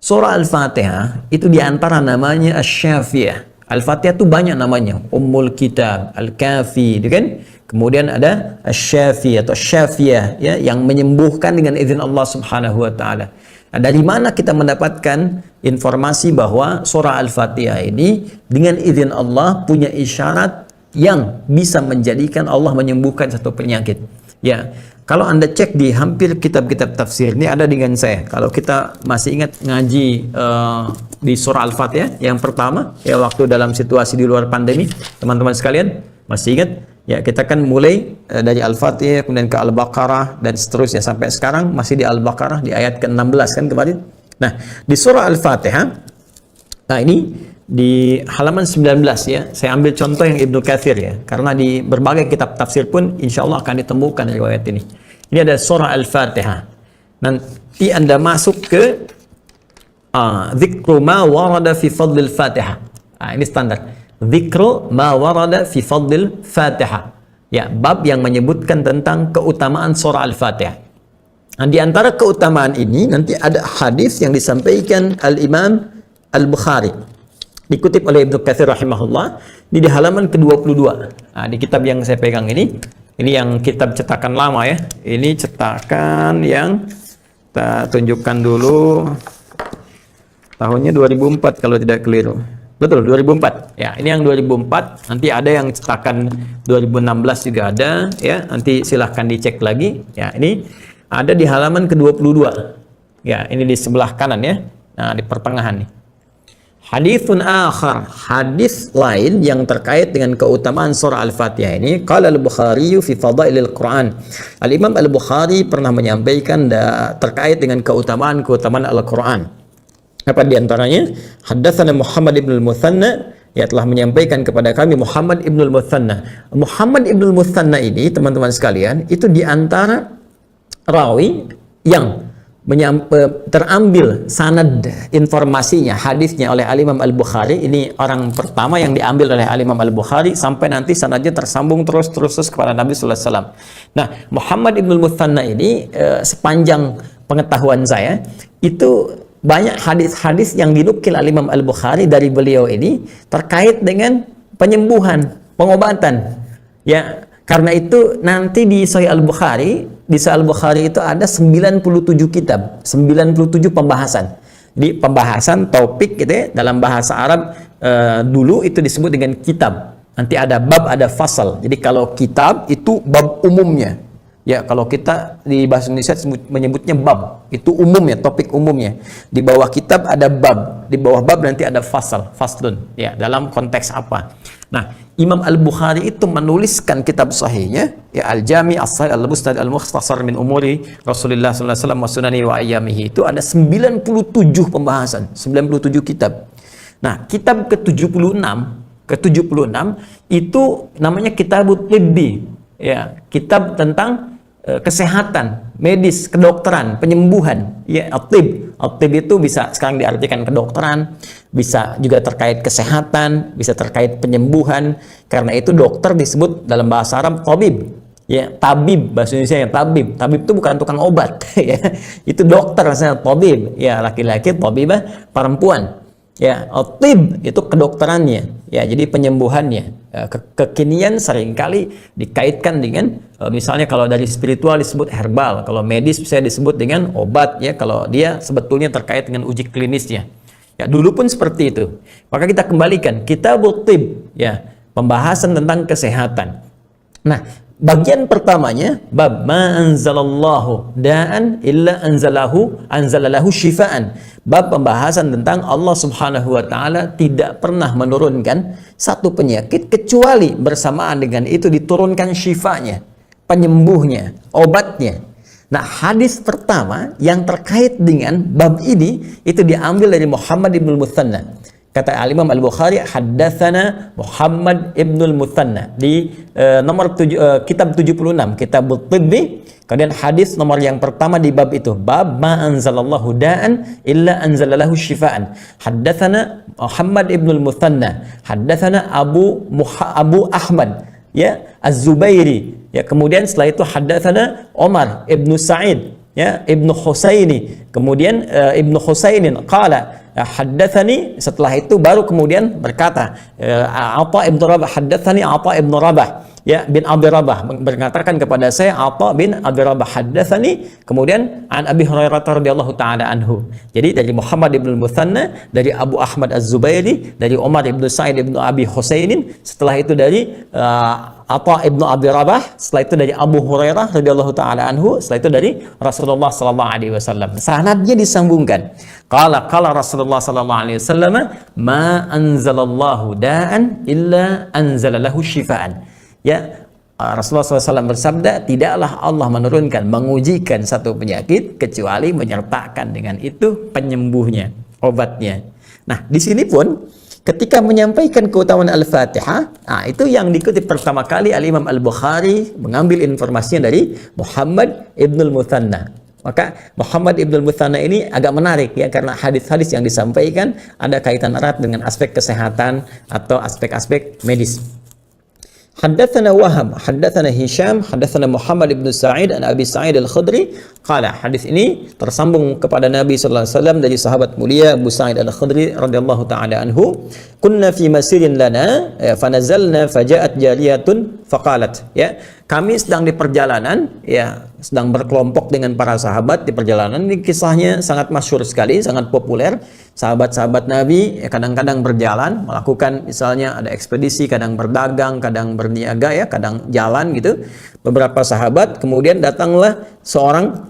Surah Al-Fatihah itu diantara namanya Asy-Syafiyah. Al-Fatihah itu banyak namanya, Ummul Kitab, Al-Kafi, gitu kan? Kemudian ada Asy-Syafi atau Syafiyah, ya, yang menyembuhkan dengan izin Allah Subhanahu wa taala. Nah, dari mana kita mendapatkan informasi bahwa surah Al-Fatihah ini dengan izin Allah punya isyarat yang bisa menjadikan Allah menyembuhkan satu penyakit? Ya, kalau Anda cek di hampir kitab-kitab tafsir, ini ada dengan saya. Kalau kita masih ingat ngaji di surah Al-Fatihah yang pertama, ya, waktu dalam situasi di luar pandemi, teman-teman sekalian masih ingat? Ya, kita kan mulai dari Al-Fatihah, kemudian ke Al-Baqarah, dan seterusnya sampai sekarang masih di Al-Baqarah di ayat ke-16 kan kemarin. Nah, di surah Al-Fatihah, nah ini di halaman 19, ya, saya ambil contoh yang Ibnu Katsir, ya, karena di berbagai kitab tafsir pun insya Allah akan ditemukan riwayat ini. Ini ada surah Al-Fatihah. Nanti Anda masuk ke dzikru ma warada fi fadlil Fatihah. Nah, ini standar. Dzikru ma warada fi fadlil Fatihah. Ya, bab yang menyebutkan tentang keutamaan surah Al-Fatihah. Nah, di antara keutamaan ini nanti ada hadis yang disampaikan Al-Imam Al-Bukhari. Dikutip oleh Ibnu Katsir rahimahullah di halaman ke-22. Nah, di kitab yang saya pegang ini yang kitab cetakan lama, ya. Ini cetakan yang kita tunjukkan dulu. Tahunnya 2004 kalau tidak keliru. Betul, 2004. Ya, ini yang 2004. Nanti ada yang cetakan 2016 juga ada, ya. Nanti silahkan dicek lagi. Ya, ini ada di halaman ke-22. Ya, ini di sebelah kanan, ya. Nah, di pertengahan nih. Haditsun akhar, hadis lain yang terkait dengan keutamaan surah Al-Fatihah ini, qala Al-Bukhari fi fadailil Quran. Al-Imam Al-Bukhari pernah menyampaikan terkait dengan keutamaan Al-Quran. Apa di antaranya? Haddatsana Muhammad ibn al-Muthanna, ya, telah menyampaikan kepada kami Muhammad ibn al-Muthanna. Muhammad ibn al-Muthanna ini, teman-teman sekalian, itu di antara rawi yang terambil sanad informasinya, hadisnya oleh Al-Imam Al-Bukhari. Ini orang pertama yang diambil oleh Al-Imam Al-Bukhari sampai nanti sanadnya tersambung terus kepada Nabi sallallahu alaihi wasallam. Nah, Muhammad ibn al-Muthanna ini sepanjang pengetahuan saya itu banyak hadis-hadis yang dinukil Al-Imam Al-Bukhari dari beliau ini terkait dengan penyembuhan, pengobatan. Ya, karena itu nanti di Sahih Al-Bukhari, di Sahih Al-Bukhari itu ada 97 kitab, 97 pembahasan. Jadi pembahasan topik gitu, ya, dalam bahasa Arab dulu itu disebut dengan kitab. Nanti ada bab, ada fasal. Jadi kalau kitab itu bab umumnya. Ya, kalau kita di bahasa Indonesia menyebutnya bab, itu umumnya, topik umumnya. Di bawah kitab ada bab, di bawah bab nanti ada fasal, faslun. Ya, dalam konteks apa? Nah, Imam Al-Bukhari itu menuliskan kitab sahihnya, ya, Al-Jami' As-Sahih Al-Musnad Al-Mukhtasar min Umuri Rasulullah sallallahu alaihi wasallam wa sunani wa ayyamihi. Itu ada 97 pembahasan, 97 kitab. Nah, kitab ke-76 itu namanya Kitabut Tibbi, ya, kitab tentang kesehatan, medis, kedokteran, penyembuhan. Ya, at-tib itu bisa sekarang diartikan kedokteran, bisa juga terkait kesehatan, bisa terkait penyembuhan. Karena itu dokter disebut dalam bahasa Arab tabib. Ya, tabib bahasa Indonesia ya, tabib. Tabib itu bukan tukang obat, ya. Itu dokter rasanya tabib. Ya, laki-laki, tabibah perempuan. Ya, at-tib itu kedokterannya. Ya, jadi penyembuhannya. Kekinian seringkali dikaitkan dengan misalnya kalau dari spiritual disebut herbal, kalau medis bisa disebut dengan obat, ya, kalau dia sebetulnya terkait dengan uji klinisnya. Ya, dulu pun seperti itu. Maka kita kembalikan Kitabut Tib, ya, pembahasan tentang kesehatan. Nah, bagian pertamanya bab ma anzalallahu da'an illa anzalalahu syifaan. Bab pembahasan tentang Allah Subhanahu wa taala tidak pernah menurunkan satu penyakit kecuali bersamaan dengan itu diturunkan syifanya, penyembuhnya, obatnya. Nah, hadis pertama yang terkait dengan bab ini itu diambil dari Muhammad ibn al-Muthanna. Kata Al-Imam Al-Bukhari, haddatsana Muhammad ibn al-Muthanna di nomor kitab 76, Kitabut Tibbi. Kemudian hadis nomor yang pertama di bab itu, bab ma anzalallahu da'an illa anzalalahu syifaan. Haddatsana Muhammad ibn al-Muthanna, haddatsana Abu Ahmad, ya, Az-Zubairi. Ya, kemudian setelah itu haddatsana Umar ibn Sa'id, ya Ibnu Husaini, kemudian Ibnu Husainin qala haddatsani, setelah itu baru kemudian berkata Atha ibnu Rabah, haddatsani Atha ibnu Rabah, ya bin Abi Rabah, berkatakan kepada saya Atha bin Abi Rabah, haddatsani, kemudian an Abi Hurairah radhiyallahu taala anhu. Jadi dari Muhammad ibn Muthanna, dari Abu Ahmad Az-Zubairi, dari Umar ibn Sa'id ibn Abi Husainin, setelah itu dari Atha ibnu Abi Rabah, setelah itu dari Abu Hurairah radhiyallahu taala anhu, setelah itu dari Rasulullah sallallahu alaihi wasallam. Sanadnya disambungkan. Qala Rasulullah sallallahu alaihi wasallam, "Ma anzalallahu da'an illa anzalalahu syifaan." Ya, Rasulullah SAW bersabda, tidaklah Allah menurunkan, mengujikan satu penyakit kecuali menyertakan dengan itu penyembuhnya, obatnya. Nah, di sini pun ketika menyampaikan keutamaan Al-Fatihah, itu yang dikutip pertama kali Al-Imam Al-Bukhari mengambil informasinya dari Muhammad Ibnul Muthanna. Maka Muhammad Ibnul Muthanna ini agak menarik ya, karena hadis-hadis yang disampaikan ada kaitan erat dengan aspek kesehatan atau aspek-aspek medis. Haddatsana Wahab, haddatsana Hisham, haddatsana Muhammad ibn Sa'id an Abi Sa'id Al-Khudri qala. Hadis ini tersambung kepada Nabi sallallahu alaihi wasallam dari sahabat mulia Abu Sa'id Al-Khudri radhiyallahu taala anhu, kunna fi masirin lana fanazalna faja'at jariyatun faqalat, ya, kami sedang di perjalanan, ya, sedang berkelompok dengan para sahabat di perjalanan. Ini kisahnya sangat masyhur sekali, sangat populer. Sahabat-sahabat Nabi kadang-kadang berjalan, melakukan misalnya ada ekspedisi, kadang berdagang, kadang berniaga, ya, kadang jalan gitu. Beberapa sahabat, kemudian datanglah seorang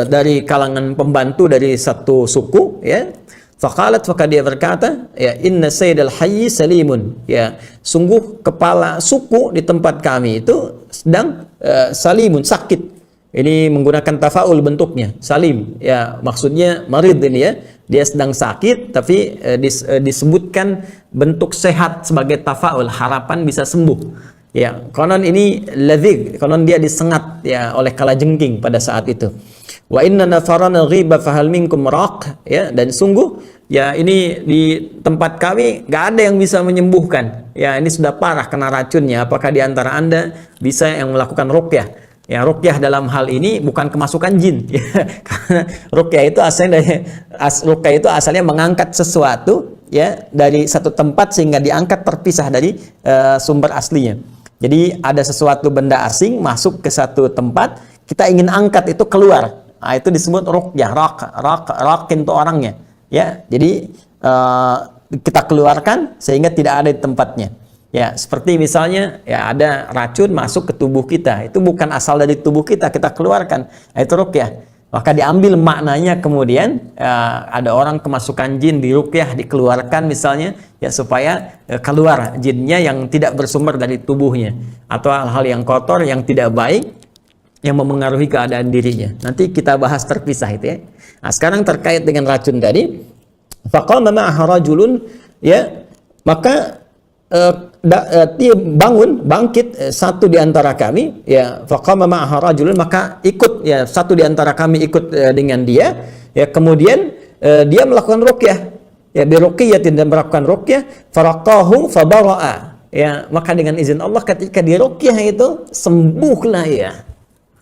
dari kalangan pembantu dari satu suku, ya. Faqalat, maka dia berkata, ya, inna sayyidal hayyi salimun, ya, sungguh kepala suku di tempat kami itu sedang salimun, sakit. Ini menggunakan tafaul bentuknya, salim, ya, maksudnya marid ini, ya, dia sedang sakit, tapi disebutkan bentuk sehat sebagai tafaul, harapan bisa sembuh. Ya, konon ini ladhig, konon dia disengat, ya, oleh kalajengking pada saat itu. Wa inna nafarana ghiba fahal minkum raq, ya, dan sungguh, ya, ini di tempat kami nggak ada yang bisa menyembuhkan. Ya, ini sudah parah kena racunnya. Apakah di antara Anda bisa yang melakukan ruqyah? Ya, ruqyah dalam hal ini bukan kemasukan jin, ya, karena ruqyah itu asalnya mengangkat sesuatu, ya, dari satu tempat sehingga diangkat terpisah dari sumber aslinya. Jadi ada sesuatu benda asing masuk ke satu tempat, kita ingin angkat itu keluar. Nah, itu disebut ruqyah, raqin itu orangnya, ya. Jadi kita keluarkan sehingga tidak ada di tempatnya. Ya, seperti misalnya, ya, ada racun masuk ke tubuh kita, itu bukan asal dari tubuh kita, kita keluarkan. Nah, itu ruqyah. Maka diambil maknanya, kemudian ada orang kemasukan jin, di ruqyah, dikeluarkan misalnya, ya, supaya keluar jinnya yang tidak bersumber dari tubuhnya, atau hal-hal yang kotor, yang tidak baik, yang memengaruhi keadaan dirinya. Nanti kita bahas terpisah itu, ya. Nah, sekarang terkait dengan racun tadi, faqama ma'aha rajulun, ya, maka dia bangkit satu di antara kami, ya, faqama ma'aha rajulun, maka ikut, ya, satu di antara kami ikut dengan dia, ya, kemudian dia melakukan ruqyah, ya, bi ruqyatin, dan melakukan ruqyah, faraqahu fabara'a, ya, maka dengan izin Allah ketika di ruqyah itu sembuhlah, ya.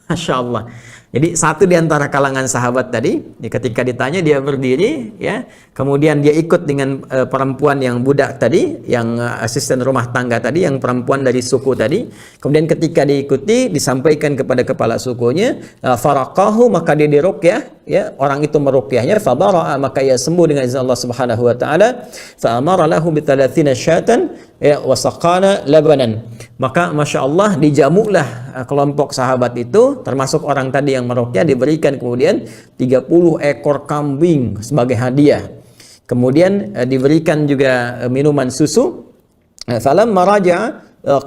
Masya Allah. Jadi satu di antara kalangan sahabat tadi, ketika ditanya dia berdiri, ya, kemudian dia ikut dengan perempuan yang budak tadi, yang asisten rumah tangga tadi, yang perempuan dari suku tadi. Kemudian ketika diikuti, disampaikan kepada kepala sukunya, faraqahu, maka dia diruqyah, ya, orang itu meruqyahnya, fabara'a, maka ia sembuh dengan izin Allah Subhanahu wa taala. Fa amara lahu bi 30 syatan, ya, wa saqana labanan. Maka Masya Allah dijamulah kelompok sahabat itu, termasuk orang tadi yang meruqyah, diberikan kemudian 30 ekor kambing sebagai hadiah. Kemudian diberikan juga minuman susu. Falamma raja'a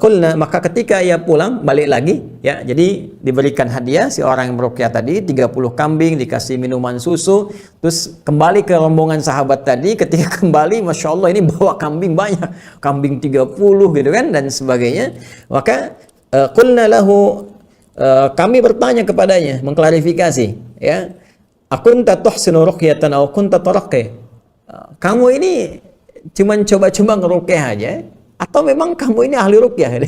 qulna, maka ketika ia pulang balik lagi, ya, jadi diberikan hadiah si orang yang meruqyah tadi, 30 kambing, dikasih minuman susu, terus kembali ke rombongan sahabat tadi. Ketika kembali, Masya Allah, ini bawa kambing banyak, kambing 30 gitu kan, dan sebagainya. Maka qulna lahu, kami bertanya kepadanya, mengklarifikasi, ya, akunta tuhsinu ruqyatan aw kunta taraqqi, kamu ini cuman coba-coba ngeruqyah aja, Atau memang kamu ini ahli ruqyah?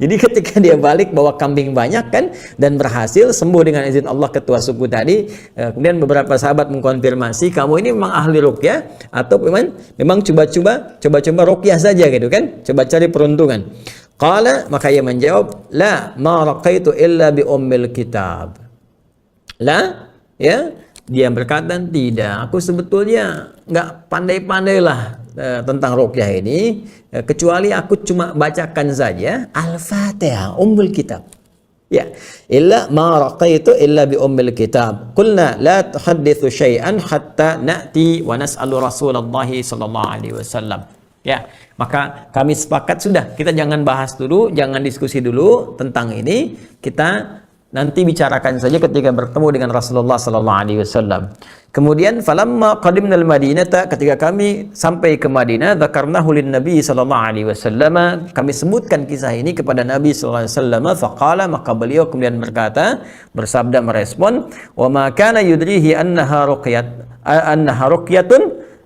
Jadi ketika dia balik bawa kambing banyak kan, dan berhasil sembuh dengan izin Allah ketua suku tadi, kemudian beberapa sahabat mengkonfirmasi, kamu ini memang ahli ruqyah atau memang coba-coba ruqyah saja gitu kan, coba cari peruntungan. Qala, maka ia menjawab, la ma raqaitu illa bi ummil kitab. La, ya, dia berkata, tidak, aku sebetulnya nggak pandai-pandailah tentang ruqyah ini, kecuali aku cuma bacakan saja Al-Fatihah, Ummul Kitab. Ya, illa ma raqaitu illa bi Ummul Kitab. Qulna la tuhadditsu syai'an hatta na'ti wa nas'alu Rasulullah sallallahu alaihi wasallam. Ya, maka kami sepakat sudah, kita jangan bahas dulu, jangan diskusi dulu tentang ini, kita nanti bicarakan saja ketika bertemu dengan Rasulullah sallallahu alaihi wasallam. Kemudian falamma qadimna al-Madinata, ketika kami sampai ke Madinah, dzakarnahu lin-nabi sallallahu alaihi wasallam, kami sebutkan kisah ini kepada Nabi sallallahu alaihi wasallam, faqala, maka beliau kemudian berkata, bersabda merespon, wa ma kana yudrihi annaha ruqyatun,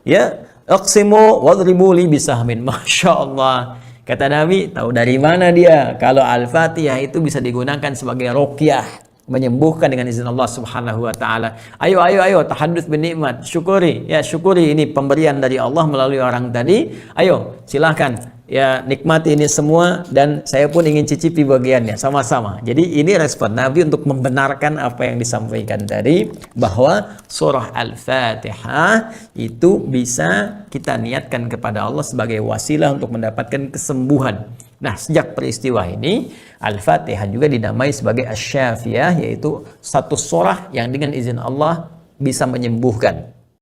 ya, aqsimu wadribu li bisahmin. Masyaallah. Kata Nabi, tahu dari mana dia kalau Al-Fatihah itu bisa digunakan sebagai ruqyah, menyembuhkan dengan izin Allah Subhanahu wa taala. Ayo tahadduts bin nikmat, syukuri. Ya, syukuri ini pemberian dari Allah melalui orang tadi. Ayo, silahkan. Ya, nikmati ini semua dan saya pun ingin cicipi bagiannya sama-sama. Jadi ini respon Nabi untuk membenarkan apa yang disampaikan tadi, bahwa surah Al-Fatihah itu bisa kita niatkan kepada Allah sebagai wasilah untuk mendapatkan kesembuhan. Nah, sejak peristiwa ini, Al-Fatihah juga dinamai sebagai Asy-Syafiyah, yaitu satu surah yang dengan izin Allah bisa menyembuhkan.